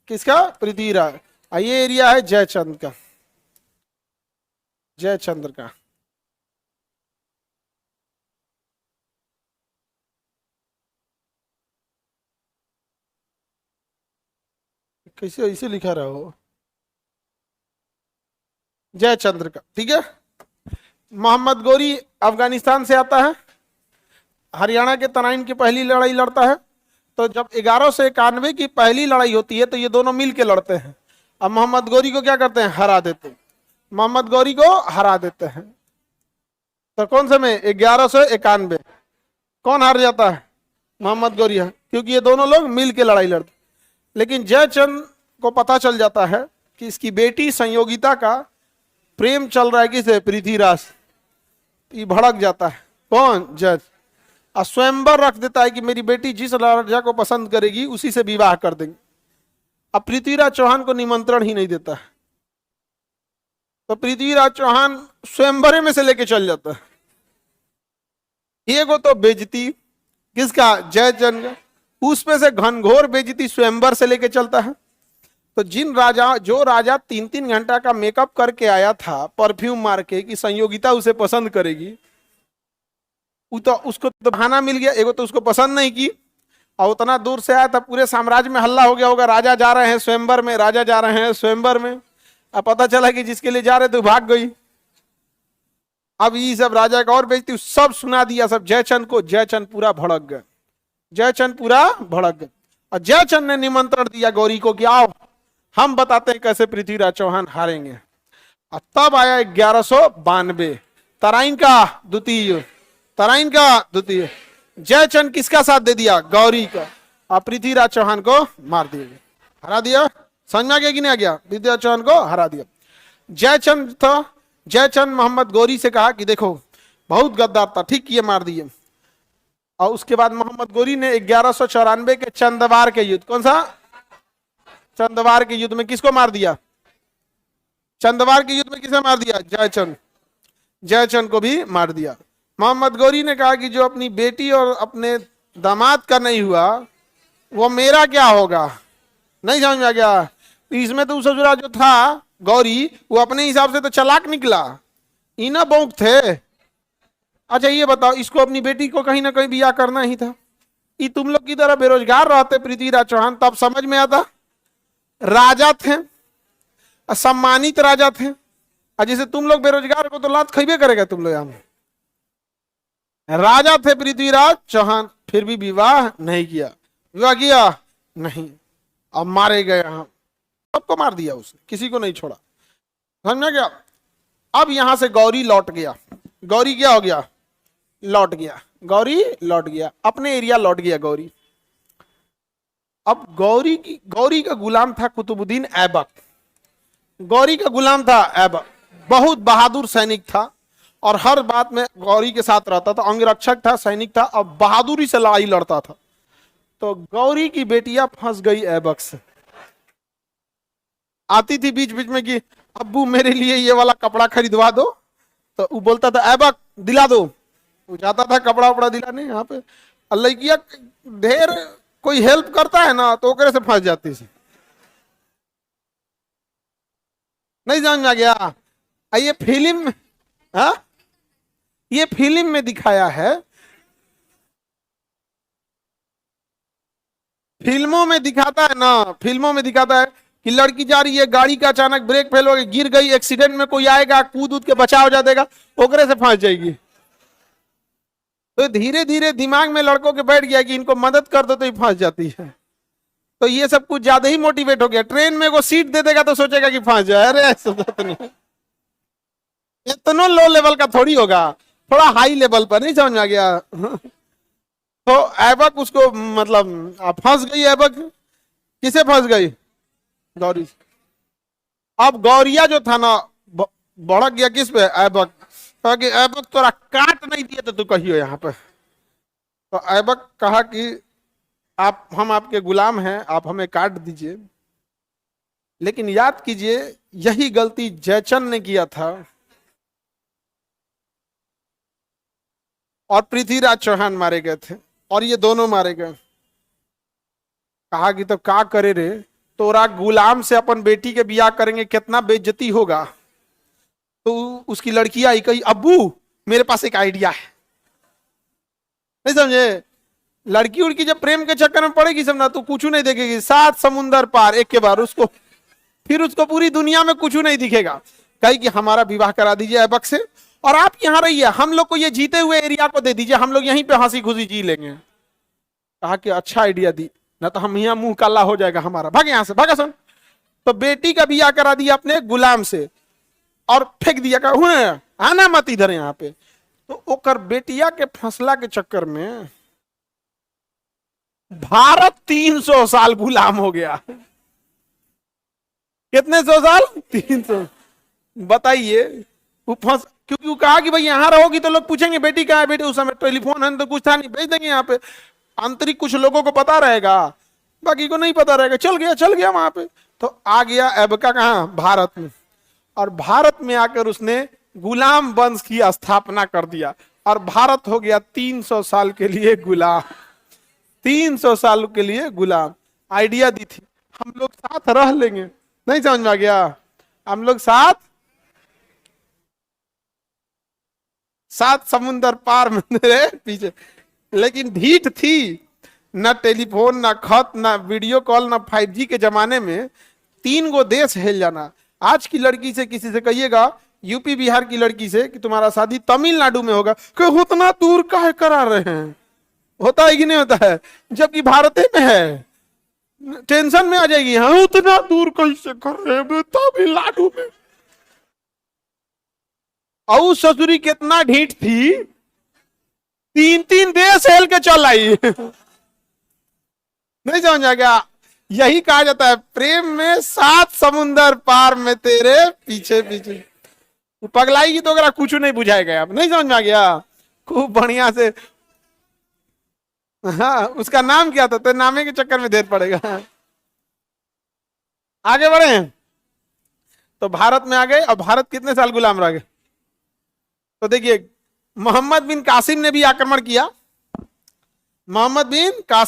किसका? पृथ्वीराज। ये एरिया है जयचंद का, जयचंद्र का। कैसे ऐसे लिखा रहा हो? जयचंद्र का, ठीक है। मोहम्मद गौरी अफगानिस्तान से आता है, हरियाणा के तराइन की पहली लड़ाई लड़ता है। तो जब 1191 की पहली लड़ाई होती है तो ये दोनों मिल के लड़ते हैं। अब मोहम्मद गौरी को क्या करते हैं? हरा देते हैं। मोहम्मद गौरी को हरा देते हैं। तो कौन से में? 1191। कौन हार जाता है? मोहम्मद गौरी है, क्योंकि ये दोनों लोग मिल के लड़ाई लड़ते। लेकिन जयचंद को पता चल जाता है कि इसकी बेटी संयोगिता का प्रेम चल रहा है किसे? पृथ्वीराज। ये भड़क जाता है। कौन? जज। और स्वयंवर रख देता है कि मेरी बेटी जिस राजा को पसंद करेगी उसी से विवाह कर देंगे। अब पृथ्वीराज चौहान को निमंत्रण ही नहीं देता है। तो पृथ्वीराज चौहान स्वयंवरे में से लेके चल जाता है। एगो तो बेइज्जती किसका? जयचंद का। उसमें से घनघोर बेइज्जती स्वयंवर से लेके चलता है। तो जो राजा 3-3 घंटा का मेकअप करके आया था परफ्यूम मार के कि संयोगिता उसे पसंद करेगी, तो उसको तो बहाना मिल गया। एगो तो उसको पसंद नहीं की, और उतना दूर से आया था, पूरे साम्राज्य में हल्ला हो गया होगा, राजा जा रहे हैं स्वयंवर में, राजा जा रहे हैं स्वयंवर में। अब पता चला कि जिसके लिए जा रहे थे भाग गई। अब ये सब राजा का और बेइज्जती सब सुना दिया सब जयचंद को। जयचंद पूरा भड़क गए, जयचंद पूरा भड़क गए। और जयचंद ने निमंत्रण दिया गौरी को कि आओ हम बताते हैं कैसे पृथ्वीराज चौहान हारेंगे। और तब आया 1192, तराइन का द्वितीय युद्ध, तराइन का द्वितीय। जयचंद किसका साथ दे दिया? गौरी का। और पृथ्वीराज चौहान को मार दिया, हरा दिया। समझ में आ गया कि नहीं आ गया? पृथ्वीराज चौहान को हरा दिया। जयचंद था, जयचंद मोहम्मद गौरी से कहा कि देखो बहुत गद्दार था, ठीक किए मार दिए। और उसके बाद मोहम्मद गौरी ने 1194 के चंदवार के युद्ध, कौन सा? चंदवार के युद्ध में किसको मार दिया? चंदवार के युद्ध में किसे मार दिया? जयचंद। जयचंद को भी मार दिया। मोहम्मद गौरी ने कहा कि जो अपनी बेटी और अपने दामाद का नहीं हुआ वो मेरा क्या होगा? नहीं समझ में आ गया? इसमें तो ससुरा जो था गौरी वो अपने हिसाब से तो चालाक निकला, इना बौक थे। अच्छा ये बताओ, इसको अपनी बेटी को कहीं ना कहीं बियाह करना ही था। ये तुम लोग की तरह बेरोजगार रहते पृथ्वीराज चौहान, तब समझ में आता। राजा थे, सम्मानित राजा थे, और जैसे तुम लोग बेरोजगार को तो लात खइबे करेगा तुम लोग। यहाँ राजा थे पृथ्वीराज चौहान, फिर भी विवाह नहीं किया। विवाह किया नहीं, अब मारे गए। यहाँ सबको मार दिया उसने, किसी को नहीं छोड़ा। समझ गया? अब यहां से गौरी लौट गया। गौरी क्या हो गया? लौट गया। गौरी लौट गया, अपने एरिया लौट गया गौरी। अब गौरी का गुलाम था कुतुबुद्दीन ऐबक। गौरी का गुलाम था ऐबक, बहुत बहादुर सैनिक था और हर बात में गौरी के साथ रहता था। अंगरक्षक था, सैनिक था और बहादुरी से लड़ाई लड़ता था। तो गौरी की बेटियां फंस गई ऐबक से। आती थी बीच बीच में कि अब्बू मेरे लिए ये वाला कपड़ा खरीदवा दो, तो वो बोलता था ऐबक दिला दो। वो जाता था कपड़ा वपड़ा दिलाने। यहाँ पे लड़कियां ढेर कोई हेल्प करता है ना तो ओकरे से फंस जाती है। नहीं समझ में आ गया? ये फिल्म, हाँ ये फिल्म में दिखाया है, फिल्मों में दिखाता है ना, फिल्मों में दिखाता है कि लड़की जा रही है, गाड़ी का अचानक ब्रेक फेल हो गई, गिर गई, एक्सीडेंट में कोई आएगा कूद उद के बचाव हो जाएगा, ओकरे से फंस जाएगी। तो धीरे धीरे दिमाग में लड़कों के बैठ गया कि इनको मदद कर दो तो ही फंस जाती है। तो ये सब कुछ ज्यादा ही मोटिवेट हो गया। ट्रेन में वो सीट दे देगा तो सोचेगा कि फंस जाए। अरे ऐसा तो नहीं, इतना लो लेवल का थोड़ी होगा, थोड़ा हाई लेवल पर। नहीं समझ में आ गया? तो ऐबक उसको मतलब फंस गई। ऐबक किसे फंस गई? गौरी। अब गौरिया जो था ना भड़क गया किस पे? ऐबक। कहा कि ऐबक तोरा काट नहीं दिए तो तू कहियो यहाँ पे। तो ऐबक कहा कि हम आपके गुलाम हैं, आप हमें काट दीजिए, लेकिन याद कीजिए यही गलती जयचंद ने किया था और पृथ्वीराज चौहान मारे गए थे और ये दोनों मारे गए। कहा कि तो क्या करे रे, तोरा गुलाम से अपन बेटी के बियाह करेंगे, कितना बेइज्जती होगा। तो उसकी लड़की आई, कही अब्बू मेरे पास एक आइडिया है। नहीं समझे, लड़की उड़की जब प्रेम के चक्कर में पड़ेगी सब ना, तो कुछ नहीं देखेगी, 7 समुंदर पार एक के बार उसको, फिर उसको पूरी दुनिया में कुछ नहीं दिखेगा। कही कि हमारा विवाह करा दीजिए ऐबक से, और आप यहाँ रहिए, हम लोग को ये जीते हुए एरिया को दे दीजिए, हम लोग यहीं पे हंसी खुशी जी लेंगे। कहा कि अच्छा आइडिया दी, ना तो हम यहाँ मुंह काला हो जाएगा हमारा, भाग यहाँ से, भागा सुन। तो बेटी का बियाह करा दिया अपने गुलाम से और फेंक दिया, कहा आना मत इधर यहाँ पे। तो ओकर बेटिया के फसला के चक्कर में भारत 300 साल गुलाम हो गया। कितने 100 साल? 300। बताइए, वो फंस, क्योंकि वो कहा कि भाई यहाँ रहोगी तो लोग पूछेंगे बेटी कहाँ है, बेटी, उस समय टेलीफोन है तो कुछ था नहीं, भेज देंगे यहाँ पे। आंतरिक कुछ लोगों को पता रहेगा, बाकी को नहीं पता रहेगा। चल गया वहां पे। तो आ गया ऐबका कहाँ? भारत में। और भारत में आकर उसने गुलाम वंश की स्थापना कर दिया, और भारत हो गया 300 साल के लिए गुलाम। 300 साल के लिए गुलाम। आइडिया दी थी, हम लोग साथ रह लेंगे। नहीं समझ में आ गया? हम लोग साथ 7 समुंदर पार में तेरे पीछे। लेकिन ढीठ थी, ना टेलीफोन, ना खत, ना वीडियो कॉल, ना 5G के जमाने में 3 गो देश हिल जाना। आज की लड़की से किसी से कहिएगा, यूपी बिहार की लड़की से, कि तुम्हारा शादी तमिलनाडु में होगा, कि उतना दूर काहे करा रहे हैं? होता है कि नहीं होता है? जबकि भारत में है, टेंशन में आ जाएगी। हाँ, उतना दूर कैसे कर रहे हैं तमिलनाडु में? और ससुरी कितना ढीठ थी, 3 देश हेल के चल आई। नहीं समझ आ गया? यही कहा जाता है, प्रेम में 7 समुंदर पार में तेरे पीछे पीछे। पगलाई तो अगर कुछ नहीं बुझाएगा। आप नहीं समझ में आ गया? खूब बढ़िया से। हाँ, उसका नाम क्या था? तो नामे के चक्कर में देर पड़ेगा। आगे बढ़े तो भारत में आ गए। और भारत कितने साल गुलाम रह गए? तो देखिए, मोहम्मद बिन कासिम ने भी आक्रमण किया। मोहम्मद बिन कासिम